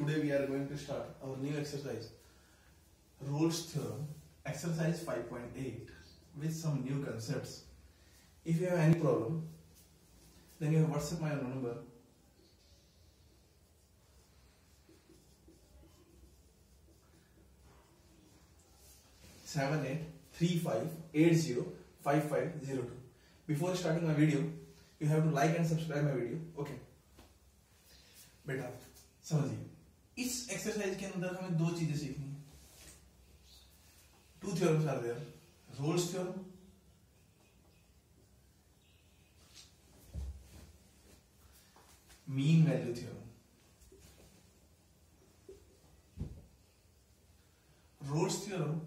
Today we are going to start our new exercise, Rolle's Theorem, exercise 5.8, with some new concepts. If you have any problem, then you have WhatsApp my number 7835805502. Before starting my video, you have to like and subscribe my video. Okay. बेटा समझिए, इस exercise के अंदर हमें दो चीजें सीखनी है. Two theorems are there, Rolle's theorem mean value theorem. Rolle's theorem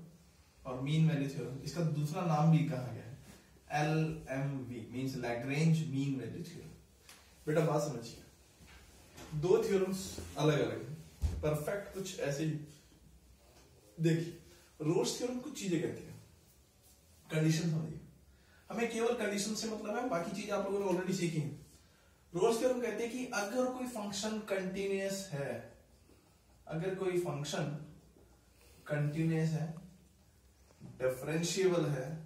और मीन वैल्यू थ्योरम, इसका दूसरा नाम भी कहा गया है LMV, means Lagrange mean value theorem. बेटा बात समझिए, दो थ्योरम्स अलग अलग हैं, परफेक्ट कुछ ऐसे ही. देखिए, रोल्स थ्योरम कुछ चीजें कहती है, कंडीशन समझिए. हमें केवल कंडीशन से मतलब है, बाकी चीज आप लोगों ने ऑलरेडी सीखी है. रोल्स थ्योरम कहते हैं कि अगर कोई फंक्शन कंटिन्यूअस है, अगर कोई फंक्शन कंटिन्यूअस है, डिफरेंशिएबल है,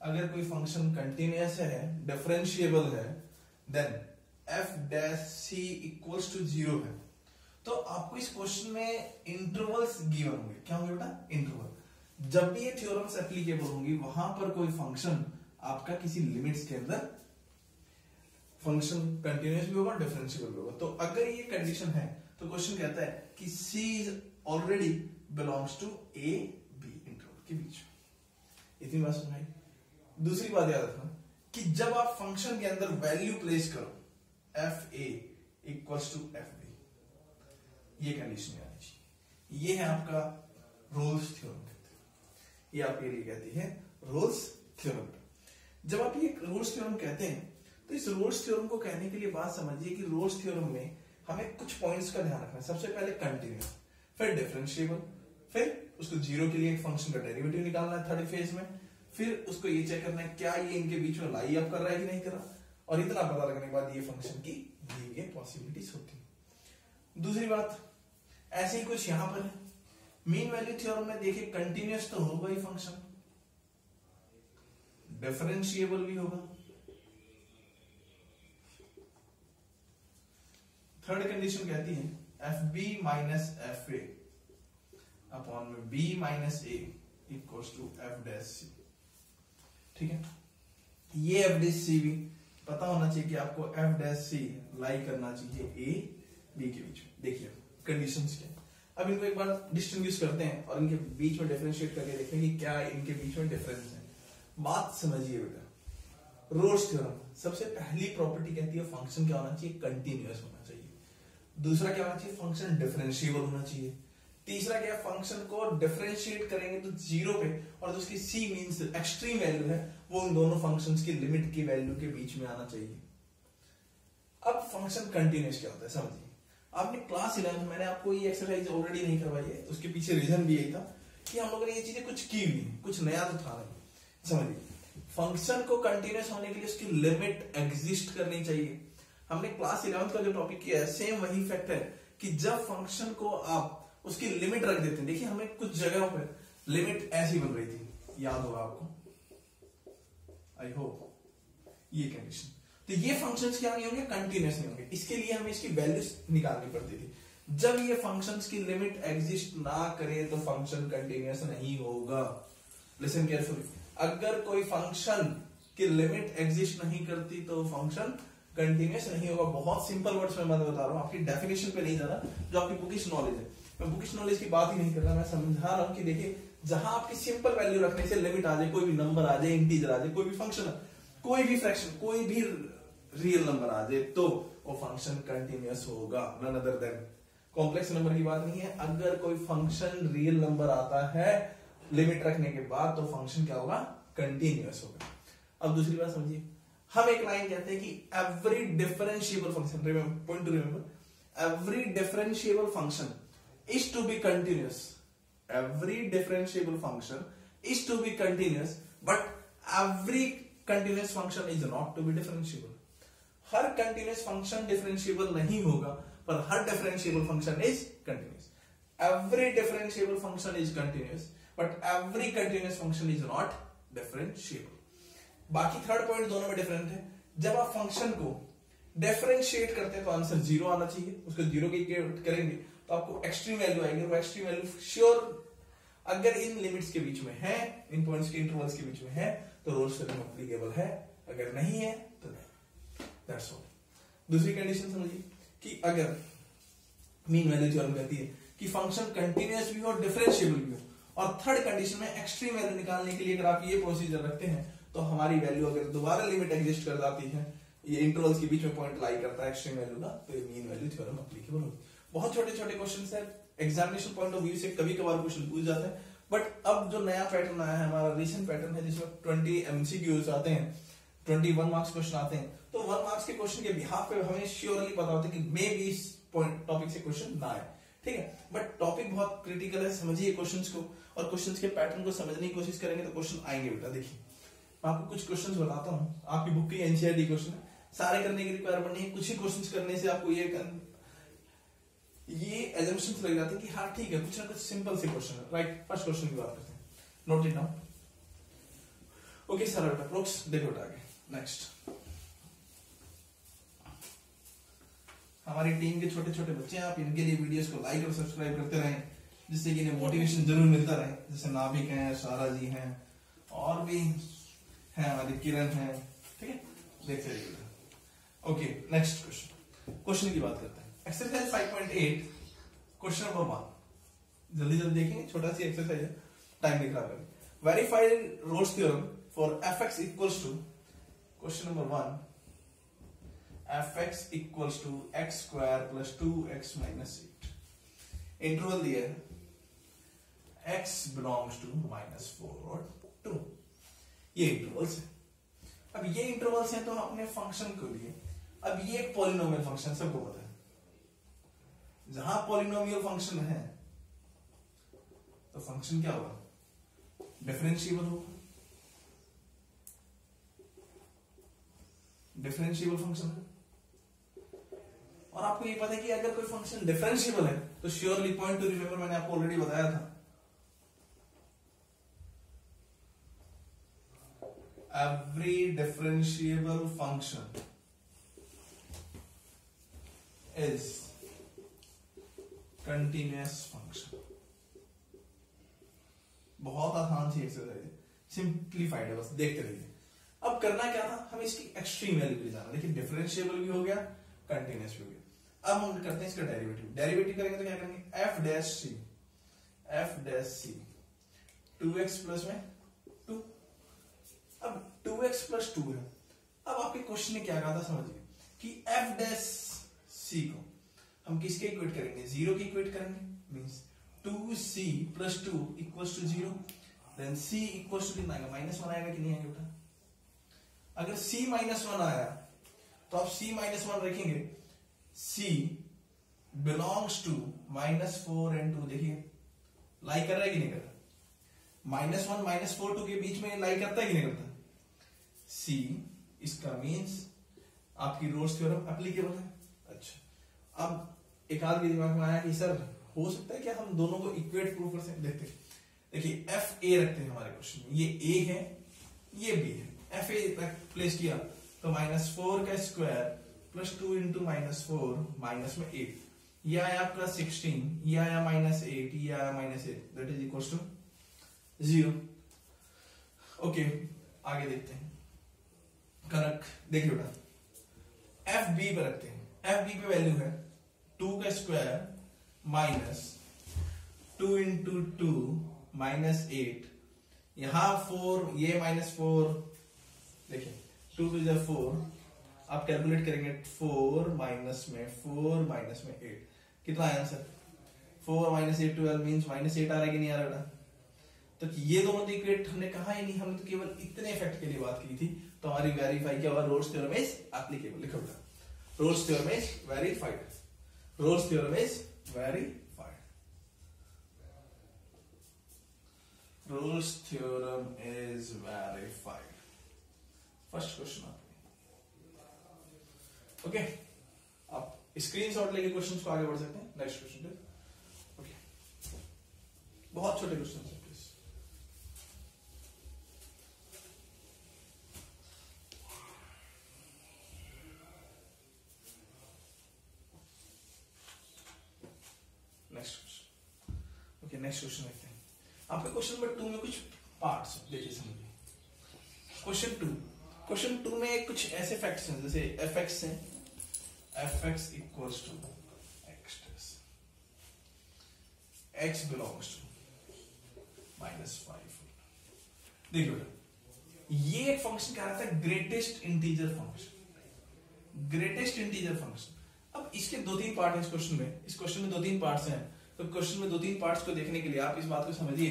अगर कोई फंक्शन कंटिन्यूअस है, डिफरेंशिएबल है, then f dash c equals to 0 है. तो आपको इस क्वेश्चन में इंटरवल्स गिवन होंगे. क्या होंगे बेटा? इंटरवल. जब भी ये थ्योरम्स एप्लीकेबल होंगी, वहां पर कोई फंक्शन आपका किसी लिमिट्स के अंदर फंक्शन कंटिन्यूअस भी होगा, डिफरेंशिएबल भी होगा. तो अगर ये कंडीशन है तो क्वेश्चन कहता है कि c is already belongs to a b interval के बीच. इतनी बात समझाई. दूसरी बात याद रखना कि जब आप फंक्शन के अंदर वैल्यू प्लेस करो, f a equals to f b, ये कंडीशन आनी चाहिए. ये है आपका रोल्स थ्योरम कहते हैं. ये आपके लिए कहती है रोल्स थ्योरम. जब आप ये रोल्स थ्योरम कहते हैं तो इस रोल्स थ्योरम को कहने के लिए बात समझिए कि रोल्स थ्योरम में हमें कुछ पॉइंट्स का ध्यान रखना है. सबसे पहले कंटिन्यूअस, फिर डिफरेंशिएबल, फिर उसको जीरो के लिए एक फंक्शन का डेरिवेटिव निकालना है थर्ड फेज में, फिर उसको ये चेक करना है क्या ये इनके बीच में लाई अप कर रहा है कि नहीं कर रहा, और इतना पता लगने के बाद ये फंक्शन की ये पॉसिबिलिटीज होती है. दूसरी बात, ऐसे ही कुछ यहां पर है. मीन वैल्यू थ्योरम में देखिए, कंटिन्यूअस तो होगा ही फंक्शन, डिफरेंशिएबल भी होगा. थर्ड कंडीशन कहती है fb माइनस fa अपॉन में b minus a equals to f dash c. ठीक है, ये f डैश c भी पता होना चाहिए कि आपको f डैश c लाई करना चाहिए a b के बीच में. देखिए कंडीशंस क्या. अब इनको एक बार डिस्टिंग्विश करते हैं और इनके बीच में डिफरेंशिएट करके देखते हैं कि क्या इनके बीच में डिफरेंस है. बात समझिए बेटा, रोल्स थ्योरम सबसे पहली प्रॉपर्टी कहती है फंक्शन क्या होना चाहिए? कंटिन्यूअस होना चाहिए. दूसरा क्या होना चाहिए? फंक्शन डिफरेंशिएबल होना चाहिए. तीसरा क्या, फंक्शन को डिफरेंशिएट करेंगे तो जीरो पे, और जो उसकी c मींस एक्सट्रीम वैल्यू है, वो उन दोनों फंक्शंस की लिमिट की वैल्यू के बीच में आना चाहिए. अब फंक्शन कंटिन्यूअस क्या होता है समझिए. आपने क्लास 11 मैंने आपको ये एक्सरसाइज ऑलरेडी नहीं करवाई है, उसके पीछे रीजन भी यही था कि हम लोगों ने ये चीजें कुछ की भी नहीं, कुछ नया तो था नहीं. समझिए, फंक्शन को कंटिन्यूअस होने के लिए उसकी लिमिट एग्जिस्ट करनी चाहिए. हमने क्लास 11 का जो टॉपिक किया है, सेम वही फैक्ट है कि जब फंक्शन को आप उसकी लिमिट रख देते हैं. देखिए, हमें कुछ जगहों पर लिमिट ऐसी बन रही थी, याद होगा आपको, आई होप. ये कंडीशन, तो ये फंक्शंस क्या नहीं होंगे? कंटिन्यूअस नहीं होंगे. इसके लिए हमें इसकी वैल्यूज निकालनी पड़ती थी. जब ये फंक्शंस की लिमिट एग्जिस्ट ना करे तो फंक्शन कंटिन्यूअस नहीं होगा. लिसन केयरफुली, अगर कोई फंक्शन की लिमिट एग्जिस्ट नहीं करती तो फंक्शन कंटिन्यूअस नहीं होगा. बहुत सिंपल वर्ड्स में मैं बता रहा हूं, आपकी डेफिनेशन पे नहीं जा रहा, जो आपकी बुकिश नॉलेज है. मैं बुकिश नॉलेज की बात ही नहीं कर रहा, मैं समझा रहा हूं कि देखिए, जहां आपकी सिंपल वैल्यू रखने से लिमिट आ जाए, कोई भी नंबर आ जाए, इंटीजर आ जाए, कोई भी फंक्शन, कोई भी फ्रैक्शन, कोई भी रियल नंबर आ जाए, तो वो फंक्शन कंटिन्यूअस होगा. None other than, complex number की बात नहीं है. अगर कोई फंक्शन रियल नंबर आता है लिमिट रखने के बाद, तो फंक्शन क्या होगा? कंटिन्यूअस होगा. अब दूसरी बात समझिए, हम एक लाइन कहते हैं कि every differentiable function, point two remember, every differentiable function is to be continuous. Every differentiable function is to be continuous, but every continuous function is not to be differentiable. हर कंटिन्यूअस फंक्शन डिफरेंशिएबल नहीं होगा, पर हर differentiable function is continuous. Every differentiable function is continuous, but every continuous function is not differentiable. बाकी third point दोनों में different है. जब आप फंक्शन को डिफरेंशिएट करते हैं तो आंसर जीरो आना चाहिए. उसको जीरो की इक्वेट करेंगे तो आपको एक्सट्रीम वैल्यू आएगी. वो एक्सट्रीम वैल्यू श्योर अगर इन लिमिट्स के बीच में है, इन पॉइंट्स के इंटरवल्स के बीच में है, तो रोल्स थ्योरम एप्लीकेबल है. अगर नहीं है तो नहीं. That's all. दूसरी कंडीशन समझिए कि अगर मीन वैल्यू थ्योरम कहती है कि फंक्शन कंटिन्यूअस भी हो और डिफरेंशिएबल भी हो, और थर्ड कंडीशन में एक्सट्रीम वैल्यू निकालने के लिए अगर आप ये प्रोसीजर रखते हैं तो हमारी वैल्यू अगर दोबारा लिमिट एग्जिस्ट कर जाती है, ये इंटरवल्स के बीच में पॉइंट लाई करता है एक्सट्रीम वैल्यू का, तो ये मीन वैल्यू थ्योरम एप्लीकेबल होगी. बहुत छोटे छोटे क्वेश्चंस है, एग्जामिनेशन पॉइंट ऑफ व्यू से कभी कभार क्वेश्चन पूछ जाते हैं. बट अब जो नया पैटर्न आया है, हमारा रिसेंट पैटर्न है जिसमें 20 एमसीक्यूज आते हैं, 21 मार्क्स क्वेश्चन आते हैं, तो 1 मार्क्स के क्वेश्चन के बिहाफ पे हमें श्योरली पता होता है कि मे बी इस पॉइंट टॉपिक से क्वेश्चन ना आए. ठीक है, बट टॉपिक बहुत क्रिटिकल है. समझिए क्वेश्चंस को, और क्वेश्चंस के पैटर्न को समझने की कोशिश करेंगे तो क्वेश्चन आएंगे बेटा. देखिए मैं आपको कुछ क्वेश्चंस बताता हूं. आपकी बुक की एनसीईआरटी क्वेश्चन है, सारे करने की रिक्वायरमेंट नहीं है. कुछ ही क्वेश्चंस करने से आपको ये एजम्पशंस लग जाते हैं कि हाँ ठीक है, कुछ ना कुछ सिंपल से क्वेश्चन है. राइट, फर्स्ट क्वेश्चन की बात करते हैं. Note it down. Okay sir बेटा, प्रोक्स देखो बेटा आगे. नेक्स्ट, हमारी टीम के छोटे छोटे बच्चे हैं, आप इनके लिए वीडियोस को लाइक और सब्सक्राइब करते रहें, जिससे कि इन्हें मोटिवेशन जरूर मिलता रहे. जैसे नाभिक हैं, सारा जी हैं, और भी हैं हमारी किरण है. ठीक है, देखते रहिए. Okay, next question. क्वेश्चन की बात करते हैं. Exercise 5.8 question number 1. जल्दी जल्दी देखेंगे, छोटा सी एक्सरसाइज है, टाइम नहीं खराब करें. Verify Rolle's theorem for fx equals to, question number 1, fx equals to x square plus 2x minus 8. Interval दिया है x बिलोंग्स टू -4 और 2. ये इंटरवल्स है. अब ये इंटरवल्स हैं तो अपने फंक्शन को लिए, अब ये एक पॉलिनोमियल फंक्शन सबको पता है. जहां पॉलिनोमियल फंक्शन है तो फंक्शन क्या होगा? डिफरेंशिएबल होगा. डिफरेंशिएबल फंक्शन है. और आपको ये पता है कि अगर कोई फंक्शन डिफरेंशिएबल है तो श्योरली, पॉइंट टू रिमेंबर, मैंने आपको ऑलरेडी बताया था, every differentiable function is continuous function. बहुत आसान सी एक्सरसाइज है, सिंप्लीफाइड है, बस देखते रहिए. अब करना क्या था, हमें इसकी एक्सट्रीम वैल्यू ले जाना. देखिए डिफरेंशिएबल भी हो गया, कंटिन्यूअस भी हो गया. अब हम करते हैं इसका डेरिवेटिव. डेरिवेटिव करेंगे तो क्या करेंगे? f dash c 2x plus में 2. अब 2x प्लस 2 है. अब आपके क्वेश्चन ने क्या कहा था समझिए कि f डैश c को हम किसके इक्वेट करेंगे? 0 की इक्वेट करेंगे. Means 2c plus 2 equals to 0. Then c equals to कितना आएगा? -1 आएगा कि नहीं आएगा बेटा? अगर c -1 आया तो आप c -1 रखेंगे. c belongs to -4 and 2. देखिए लाई कर रहा है कि नहीं कर रहा? -1 -4 2 के बीच में लाई करता है कि नहीं करता? C इसका मीन्स आपकी रोल्स थ्योरम एप्लीकेबल है. अच्छा, अब एक आध दिमाग में आया कि सर हो सकता है क्या हम दोनों को इक्वेट प्रूफ कर सकते? देखते हैं. देखिए f a रखते हैं हमारे क्वेश्चन में. ये a है, ये b है. f a प्लेस किया तो -4 का स्क्वायर प्लस 2 इंटू -4 माइनस में 8. ये आया आपका 16, ये आया -8, ये आया -8. That is equal to 0. Okay, आगे देखते हैं. कनक देखिए बेटा, एफ बी पे रखते हैं. एफ बी पे वैल्यू है 2 का स्क्वायर माइनस 2 इंटू 2 -8. यहां 4, ये -4. देखिए 2 टू जा 4. आप कैलकुलेट करेंगे 4 माइनस में 8. कितना आया आंसर? 4 - 8 12 मींस -8 आ रहा है कि नहीं आ रहा बेटा? तो ये दोनों तो इक्वेट हमने कहा ही नहीं, हमने तो केवल इतने इफेक्ट के लिए बात की थी. तो हमारी वेरीफाई क्या हुआ? Rolle's theorem is applicable. लिखो बेटा, Rolle's theorem is verified. Rolle's theorem is verified. Rolle's theorem is verified. First question. Okay, आप स्क्रीनशॉट लेके क्वेश्चंस को आगे बढ़ सकते हैं। नेक्स्ट क्वेश्चन पे। ओके, बहुत छोटे क्वेश्चन है please. Next question. Okay, next question देखते हैं। आपके क्वेश्चन नंबर 2 में कुछ पार्ट्स देखिए, समझिए। क्वेश्चन टू में कुछ ऐसे फैक्ट्स हैं जैसे एफ एक्स है, f x equals to x, x belongs to -5। देखिए बेटा, ये एक फंक्शन क्या रहता है, greatest integer function, greatest integer function. अब इसके 2-3 पार्ट हैं इस क्वेश्चन में, इस क्वेश्चन में 2-3 पार्ट्स हैं। तो क्वेश्चन में 2-3 पार्ट्स को देखने के लिए आप इस बात को समझिए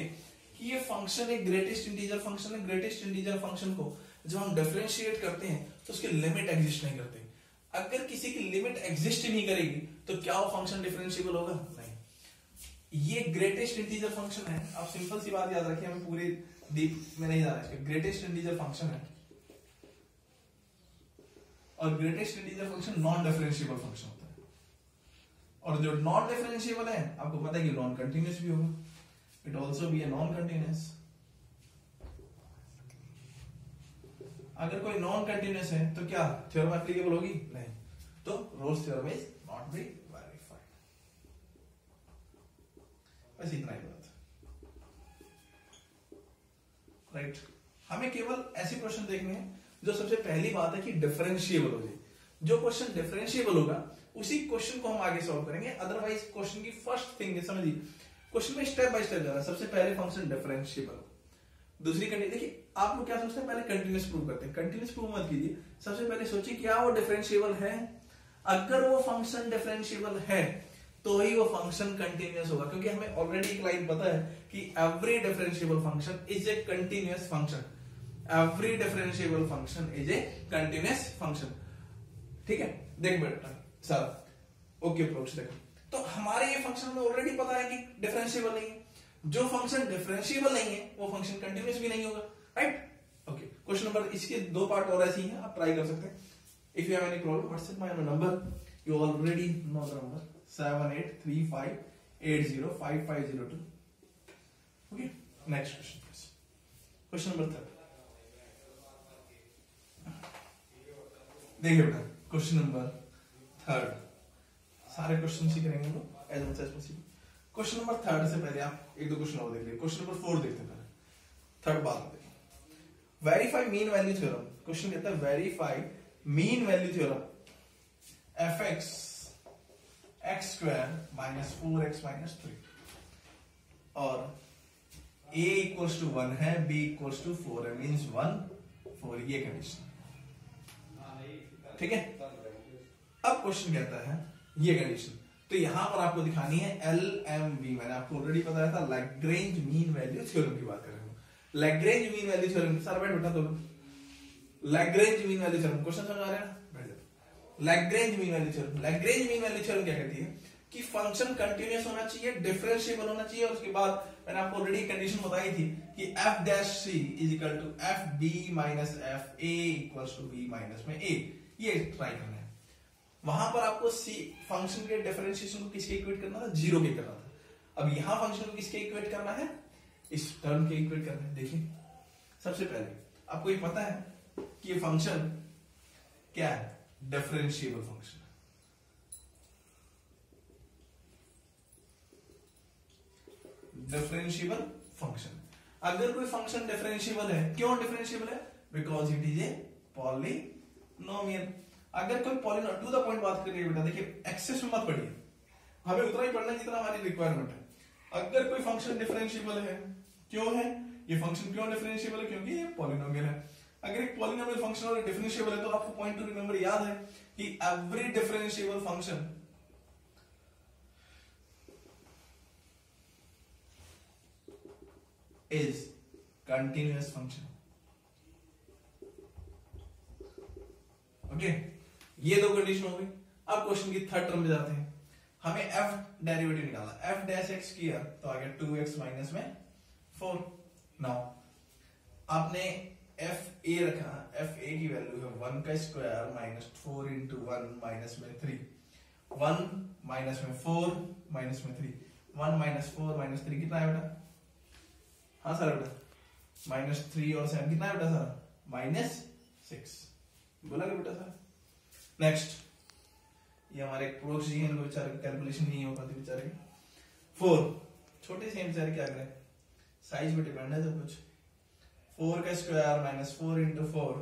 कि ये फंक्शन एक ग्रेटेस्ट इंटीजर फंक्शन है। ग्रेटेस्ट इंटीजर फंक्शन को जब हम डिफरेंशिएट करते हैं तो उसकी लिमिट एग्जिस्ट नहीं करती। अगर किसी की लिमिट एग्जिस्ट नहीं करेगी तो क्या वो फंक्शन डिफरेंशिएबल होगा? नहीं। ये ग्रेटेस्ट इंटीजर फंक्शन है। आप सिंपल सी बात याद रखिए, हमें पूरी डीप में नहीं जाना है। ग्रेटेस्ट इंटीजर फंक्शन है और greatest integer function non differentiable function होता है। और जो नॉन डिफरेंशिएबल है आपको पता है कि नॉन कंटिन्यूअस भी होगा, it also be a non continuous. अगर कोई नॉन कंटिन्यूअस है तो क्या थ्योरम एप्लीकेबल होगी? नहीं। तो Rolle's theorem is not be verified. बस इतना ही बात, राइट। हमें केवल ऐसे क्वेश्चन देखने हैं जो सबसे पहली बात है कि डिफरेंशिएबल हो जाए। जो क्वेश्चन डिफरेंशिएबल होगा उसी क्वेश्चन को हम आगे सॉल्व करेंगे। अदरवाइज क्वेश्चन की फर्स्ट थिंग समझिए, क्वेश्चन में स्टेप बाय स्टेप जा रहा है। सबसे पहले फंक्शन डिफरेंशिएबल, दूसरी कंडीशन देखिए। आप लोग क्या सोचते हैं, पहले कंटिन्यूअस प्रूव करते हैं। कंटिन्यूअस प्रूव मत कीजिए, सबसे पहले सोचिए क्या वो डिफरेंशिएबल है। अगर वो फंक्शन डिफरेंशिएबल है तो ही वो फंक्शन कंटिन्यूअस होगा, क्योंकि हमें ऑलरेडी एक लाइन पता है कि every differentiable function is a continuous function. Every differentiable function is a continuous function. ठीक है, देख बेटा सर, ओके अप्रोच देखो। तो हमारे ये फंक्शन में ऑलरेडी पता है कि डिफरेंशिएबल नहीं है। जो फंक्शन डिफरेंशिएबल नहीं है वो फंक्शन कंटिन्यूअस भी नहीं होगा, राइट। ओके, क्वेश्चन नंबर, इसके 2 पार्ट और ऐसे ही हैं, आप ट्राई कर सकते हैं। If you have any problem WhatsApp my number, you already know the number 7835805502। Okay, next question please. Question number 3 देखिए बेटा, क्वेश्चन नंबर 3 सारे क्वेश्चन ही करेंगे हम लोग as much as possible. Question number 3 से पहले आप 1-2 क्वेश्चन और देख लीजिए। क्वेश्चन नंबर 4 देखते हैं पहले, 3rd बात देखिए। Verify mean value theorem. Question कहता है verify mean value theorem F x x square minus 4x minus 3 और a इक्वल्स टू 1 है, b इक्वल्स टू 4 है, मीन्स 1 4, ये कंडीशन। ठीक है, अब क्वेश्चन कहता है ये कंडीशन, तो यहां पर आपको दिखानी है LMV। मैंने आपको ऑलरेडी बताया था, लैग्रेंज मीन वैल्यू थ्योरम की बात कर रहे हैं। लैग्रेंज मीन वैल्यू थ्योरम, सारा बैठ बेटा तो Lagrange mean value theorem question समझ आ रहा है ना? बैठ जाओ। Lagrange mean value theorem, Lagrange mean value theorem क्या कहती है कि फंक्शन कंटिन्यूअस होना चाहिए, डिफरेंशिएबल होना चाहिए, और उसके बाद मैंने आपको ऑलरेडी कंडीशन बताई थी कि f dash c is equal to fb minus fa equals to b minus में a। ये ट्राई करना है। वहां पर आपको सी फंक्शन के डिफरेंशिएशन को किसके इक्वेट करना था? 0 के करना था। अब यहां फंक्शन को किसके इक्वेट करना है? इस टर्म के इक्वेट करना है। देखिए, सबसे पहले आपको ये पता है कि ये फंक्शन क्या है? Differentiable function. Differentiable function. अगर कोई फंक्शन डिफरेंशिएबल है, क्यों डिफरेंशिएबल है? Because it is a polynomial. अगर कोई पॉलिनोमियल, टू द पॉइंट बात करिए बेटा, देखिए एक्सेस में मत पढ़िए, हमें उतना ही पढ़ना जितना हमारी रिक्वायरमेंट है। अगर कोई फंक्शन डिफरेंशिएबल है, क्यों है ये फंक्शन? क्यों डिफरेंशिएबल है? क्योंकि ये पॉलिनोमियल है। अगर एक पॉलिनोमियल फंक्शन और डिफरेंशिएबल है तो आपको पॉइंट टू रिमेंबर याद है कि every differentiable function is continuous function. Okay, ये 2 कंडीशन हो गई। अब क्वेश्चन की 3rd टर्म में जाते हैं। हमें f डेरिवेटिव निकालना, f डैश x किया तो आ गया 2x माइनस में 4। नाउ आपने एफ ए रखा, एफ ए की वैल्यू है 1 का स्क्वायर माइनस 4 इंटू 1 माइनस में 3, 1 माइनस में 4 माइनस में 3, 1 माइनस 4 माइनस 3 कितना है बेटा? हाँ सर बेटा, माइनस 3 और 7 कितना है बेटा सर? माइनस 6 बोला क्या बेटा सर? नेक्स्ट, ये हमारे प्रोक्स जी हैं, इनको बेचारे कैलकुलेशन नहीं हो पाती बेचारे। 4 छोटे से बेचारे क्या करें, साइज पे डिपेंड है सब कुछ। 4 का स्क्वायर माइनस 4 इंटू 4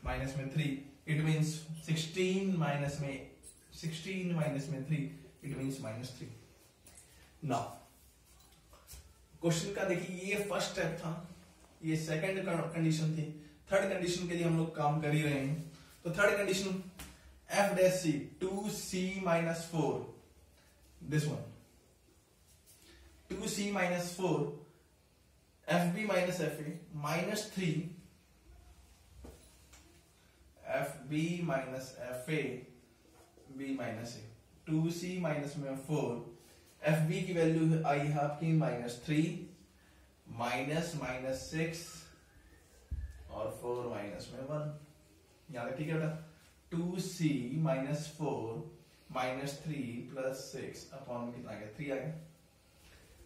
माइनस में 3, इट मीन्स 16 माइनस में 3, it means minus 3। Now question का देखिए, ये फर्स्ट स्टेप था, ये सेकंड कंडीशन थी, थर्ड कंडीशन के लिए हम लोग काम कर ही रहे हैं। तो third condition f dash c 2c minus 4, this one 2c minus 4 fb minus fa minus 3 fb minus fa b minus a, 2c minus में 4, fb की वैल्यू आई है आपकी माइनस 3 माइनस माइनस 6 और 4 माइनस में 1, याद रखिए बेटा 2c minus 4 minus 3 plus 6 upon में कितना आ गया? 3 आ गया।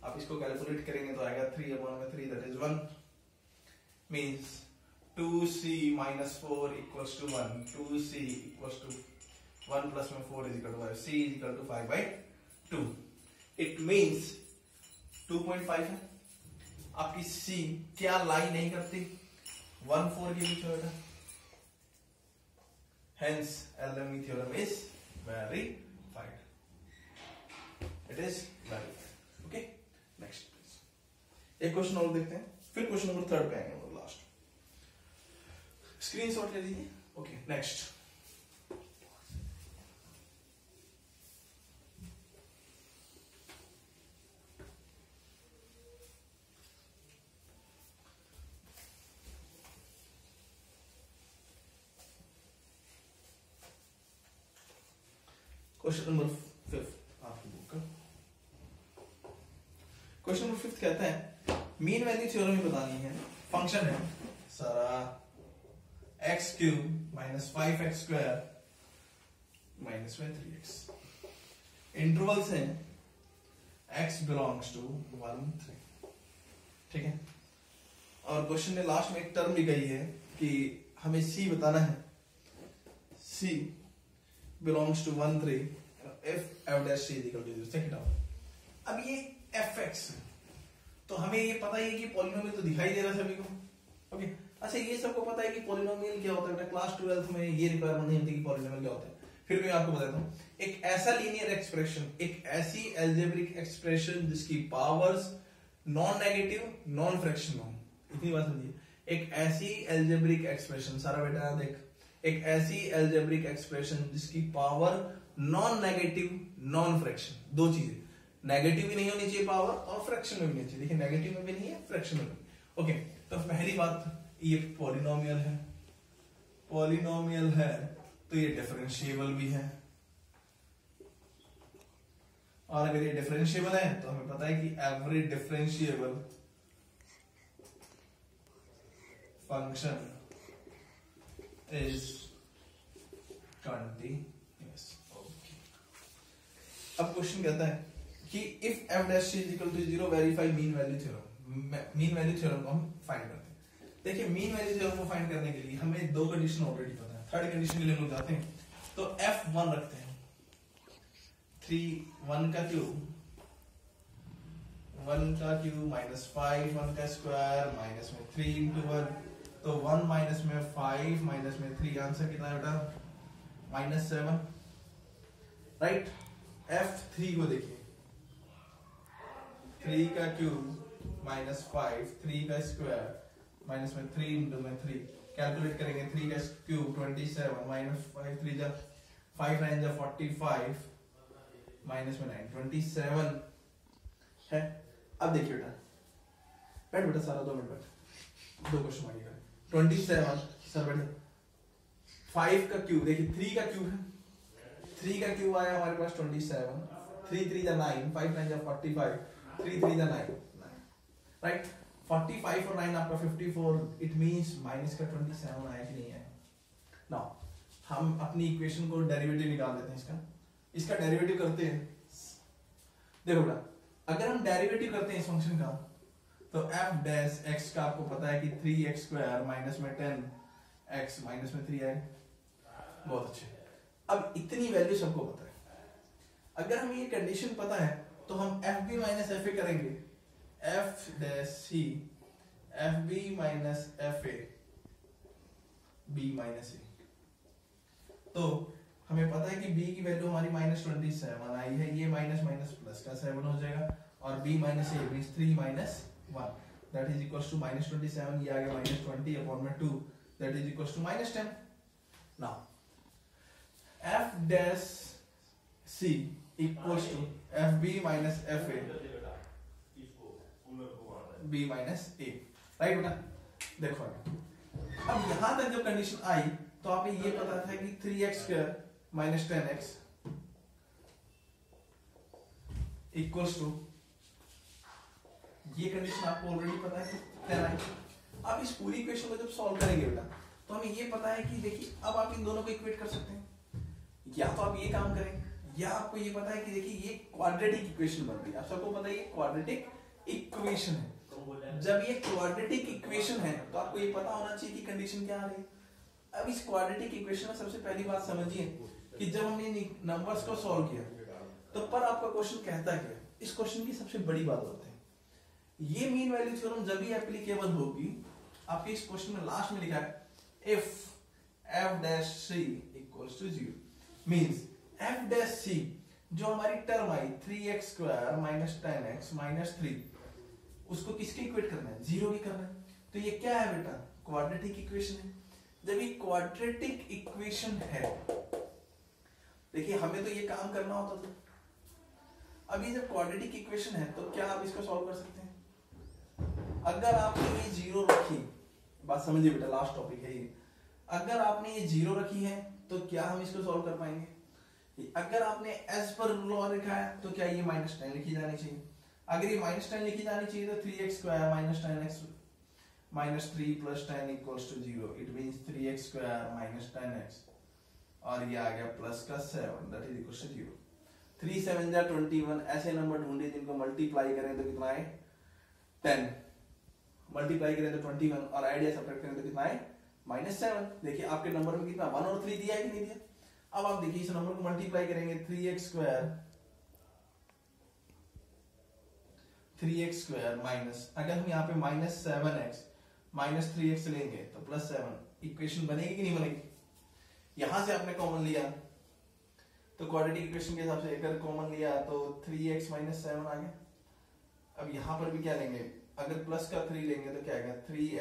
आप इसको कैलकुलेट करेंगे तो आएगा 3 अपॉन में 3 that is 1, means 2c minus 4 equals to 1, 2c इक्वल्स टू 1 प्लस में 4 is equal to 5, c is equal to 5/2। It means 2.5 है आपकी c, क्या लाई नहीं करती 1 4 के बीच में? Hence, LME theorem is verified. It is verified. Okay. Next, please. एक क्वेश्चन और देखते हैं, फिर क्वेश्चन नंबर 3 पे आएंगे हम लोग लास्ट। स्क्रीनशॉट ले लीजिए। Okay, next. क्वेश्चन नंबर 5 आपकी बुक का क्वेश्चन नंबर 5 कहता है मीन वैल्यू थ्योरम ही बतानी है। फंक्शन है सारा x cube minus 5x square minus में 3x, इंटरवल्स हैं x बिलोंग्स टू 1 3, ठीक है। और क्वेश्चन में लास्ट में एक टर्म भी गई है कि हमें c बताना है, c belongs to 1 3 if f dash c is equal to 0। check it out। अब ये fx, तो हमें ये पता है कि पॉलिनोमियल तो दिखाई दे रहा है सभी को, ओके। अच्छा, ये सबको पता है कि पॉलिनोमियल क्या होता है, क्लास 12th में ये रिक्वायरमेंट नहीं होती कि पॉलिनोमियल क्या होता है, फिर भी आपको बताता हूँ। एक ऐसा लीनियर एक्सप्रेशन, एक ऐसी एल्जेब्रिक एक्सप्रेशन जिसकी powers non negative non fraction हो, इतनी बात समझिए। एक ऐसी एल्जेब्रिक एक्सप्रेशन, सारा बेटा देख, एक ऐसी एल्जेब्रिक एक्सप्रेशन जिसकी power non negative non fraction, दो चीजें, नेगेटिव भी नहीं होनी चाहिए पावर और फ्रैक्शन में भी नहीं चाहिए। देखिए नेगेटिव में भी नहीं है, फ्रैक्शन में भी। ओके, तो पहली बात ये पॉलिनोमियल है, पॉलिनोमियल है तो ये डिफरेंशिएबल भी है, और अगर ये डिफरेंशिएबल है तो हमें पता है कि every differentiable function is continuous। okay। अब क्वेश्चन कहता है कि if f dash is equal to 0 verify mean value theorem। Mean value theorem को हम फाइंड करते हैं। देखिए मीन वैल्यू थ्योरम को फाइंड करने के लिए हमें दो कंडीशन ऑलरेडी पता है, थर्ड कंडीशन के लिए हम लोग जाते हैं तो f1 रखते हैं, 3 1 का क्यूब माइनस 5 1 का स्क्वायर माइनस में 3 इंटू 1, तो 1 माइनस में 5 माइनस में 3, आंसर कितना है बेटा? -7, राइट। f3 को देखिए, 3 का क्यूब माइनस 5, 3 का स्क्वायर माइनस में 3 इंटू में 3, कैलकुलेट करेंगे 3 का क्यूब 27 माइनस 5 3 जा 5 9 जा 45 माइनस में 9 27 है। अब देखिए बेटा, बैठ बेटा सारा 2 मिनट बैठ, दो क्वेश्चन आएगा। 27 सर बेटा 5 का क्यूब, देखिए 3 का क्यूब है, 3 का क्यूब आया हमारे पास 27, 3 3 जा 9, 5 9 जा 45, 3 3 जा 9, राइट। 45 और 9 आपका 54, इट मींस माइनस का 27 आया कि नहीं आया। नाउ हम अपनी इक्वेशन को डेरिवेटिव निकाल देते हैं इसका डेरिवेटिव करते हैं। देखो बेटा, अगर हम डेरिवेटिव करते हैं इस फंक्शन का तो f डैश x का आपको पता है कि 3x स्क्वायर माइनस में 10x माइनस में 3 आएगा। बहुत अच्छे। अब इतनी वैल्यू सबको पता है। अगर हमें ये कंडीशन पता है तो हम fb माइनस fa करेंगे। f dash c fb minus fa b minus a। तो हमें पता है कि b की वैल्यू हमारी -27 आई है, ये माइनस माइनस प्लस का 7 हो जाएगा और b minus a means 3 minus 1 that is equals to -27, ये आ गया -20 अपॉन में 2 that is equals to -10। Now f dash c equals to fb minus fa b minus a, right बेटा। देखो अब यहां तक जब कंडीशन आई तो आपको ये पता था कि 3x square minus 10x equals to, ये कंडीशन आपको ऑलरेडी पता है कि 10 आई। अब इस पूरी इक्वेशन को जब सॉल्व करेंगे बेटा तो हमें ये पता है कि देखिए अब आप इन दोनों को इक्वेट कर सकते हैं, या तो आप ये काम करें या आपको ये पता है कि देखिए ये क्वाड्रेटिक इक्वेशन बन रही है। आप सबको पता है ये क्वाड्रेटिक इक्वेशन है। जब ये क्वाड्रेटिक इक्वेशन है तो आपको ये पता होना चाहिए कि कंडीशन क्या आ रही है। अब इस क्वाड्रेटिक इक्वेशन में सबसे पहली बात समझिए कि जब हमने नंबर्स को सॉल्व किया तो पर आपका क्वेश्चन कहता है, इस क्वेश्चन की सबसे बड़ी बात होती है ये मीन वैल्यू थ्योरम जब भी एप्लीकेबल होगी। आपके इस क्वेश्चन में लास्ट में लिखा है if f dash c equals to 0 means f dash c जो हमारी टर्म आई 3x square minus 10x minus 3, उसको किसके इक्वेट करना है, 0 की करना है। तो ये क्या है बेटा, क्वाड्रेटिक इक्वेशन है। जब ये क्वाड्रेटिक इक्वेशन है, देखिए हमें तो ये काम करना होता था। अब ये जब क्वाड्रेटिक इक्वेशन है तो क्या आप इसको सॉल्व कर सकते हैं। अगर आपने ये 0 रखी, बात समझिए बेटा, लास्ट टॉपिक है ये। अगर आपने ये 0 रखी है तो क्या हम इसको सॉल्व कर पाएंगे। अगर आपने एज पर लॉ लिखा है तो क्या ये -10 लिखी जानी चाहिए। अगर ये -10 लिखी जानी चाहिए तो 3x square minus 10x minus 3 plus 10 equals to 0, it means 3x square minus 10x और ये आ गया प्लस का 7 दैट इज इक्वल्स टू 0। 3 7 जा 21 ऐसे नंबर ढूंढे जिनको मल्टीप्लाई करें तो कितना है 10, मल्टीप्लाई करें तो 21 और आइडिया सब्ट्रैक्ट करें तो कितना है -7। देखिए आपके नंबर में कितना 1 और 3 दिया है कि नहीं दिया। अब आप देखिए इस नंबर को मल्टीप्लाई करेंगे 3x स्क्वायर माइनस, अगर हम यहाँ पे -7x माइनस 3x लेंगे तो +7, इक्वेशन बनेगी कि नहीं बनेगी। यहां से आपने कॉमन लिया तो क्वाड्रेटिक इक्वेशन के हिसाब से अगर कॉमन लिया तो 3x माइनस 7 आ गया। अब यहां पर भी क्या लेंगे, अगर प्लस का 3 लेंगे तो क्या आएगा 3x